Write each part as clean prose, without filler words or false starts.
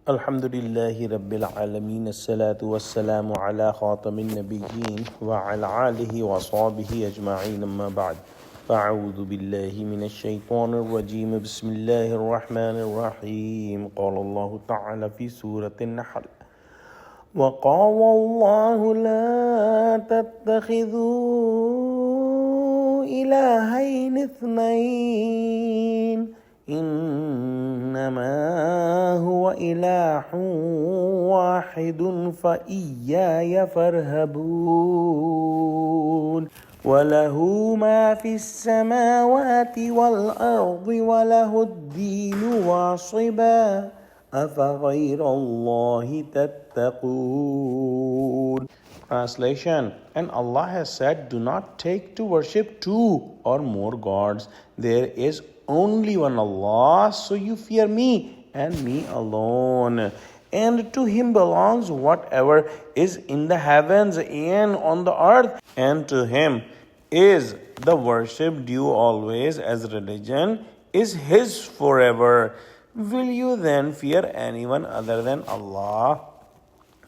Alhamdulillahi Rabbil Alameen. As-salatu was-salamu ala khatamin nabiyyin wa ala alihi wa sahbihi ajma'in amma ba'd. فأعوذ بالله من الشيطان الرجيم بسم الله الرحمن الرحيم قال الله تعالى في سورة النحل وقال الله لا تتخذوا إلهين اثنين إنما هو إله واحد فإياي فارهبون وله ما في السماوات والأرض وله الدين واصبا أفغير الله تتقون. Translation: And Allah has said, do not take to worship two or more gods. There is only one Allah, so you fear me and me alone. And to Him belongs whatever is in the heavens and on the earth, and to Him is the worship due always, as religion is His forever. Will you then fear anyone other than Allah?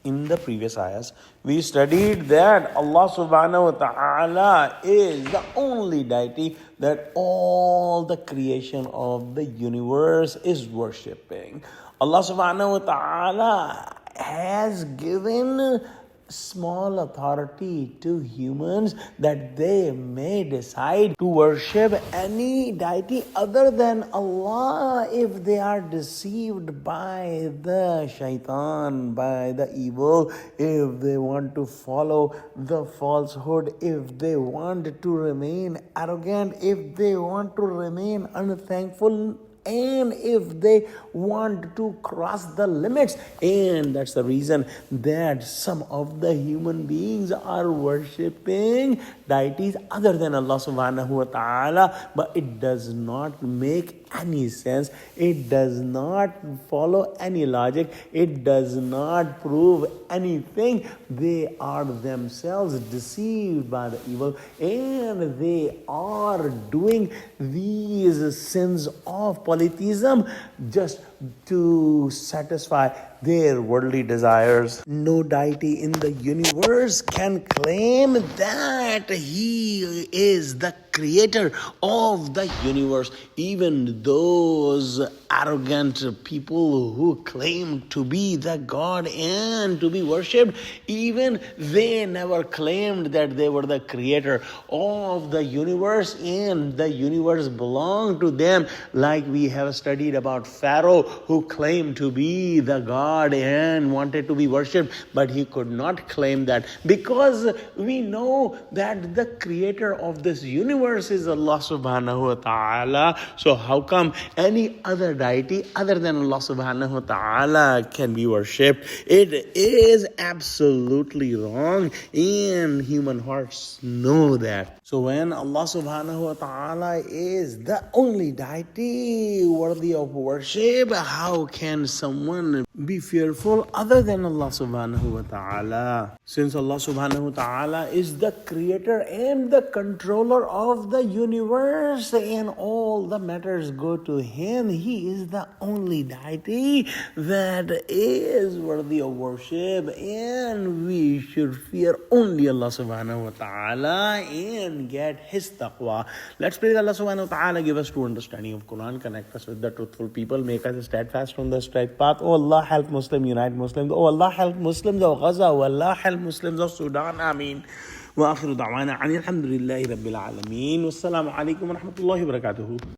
In the previous ayahs, we studied that Allah subhanahu wa ta'ala is the only deity that all the creation of the universe is worshipping. Allah subhanahu wa ta'ala has given small authority to humans that they may decide to worship any deity other than Allah if they are deceived by the shaitan, by the evil, if they want to follow the falsehood, if they want to remain arrogant, if they want to remain unthankful, and if they want to cross the limits. And that's the reason that some of the human beings are worshipping deities other than Allah subhanahu wa ta'ala. But it does not make any sense. It does not follow any logic. It does not prove anything. They are themselves deceived by the evil, and they are doing these sins of polytheism just to satisfy their worldly desires. No deity in the universe can claim that he is the creator of the universe. Even those arrogant people who claim to be the God and to be worshipped, even they never claimed that they were the creator of the universe and the universe belonged to them. Like we have studied about Pharaoh, who claimed to be the God and wanted to be worshipped, but he could not claim that because we know that the creator of this universe is Allah subhanahu wa ta'ala. So how come any other deity other than Allah subhanahu wa ta'ala can be worshipped? It is absolutely wrong, and human hearts know that. So when Allah subhanahu wa ta'ala is the only deity worthy of worship, how can someone be fearful other than Allah subhanahu wa ta'ala? Since Allah subhanahu wa ta'ala is the creator and the controller of the universe, and all the matters go to Him, He is the only deity that is worthy of worship, and we should fear only Allah subhanahu wa ta'ala and get His taqwa. Let's pray that Allah subhanahu wa ta'ala give us true understanding of Quran, connect us with the truthful people, make us steadfast on the straight path. Oh Allah, help Muslims, unite Muslims. Oh Allah, help Muslims of Gaza. Oh Allah, help Muslims of Sudan. Ameen. وآخر دعوانا عن الحمد لله رب العالمين والسلام عليكم ورحمة الله وبركاته.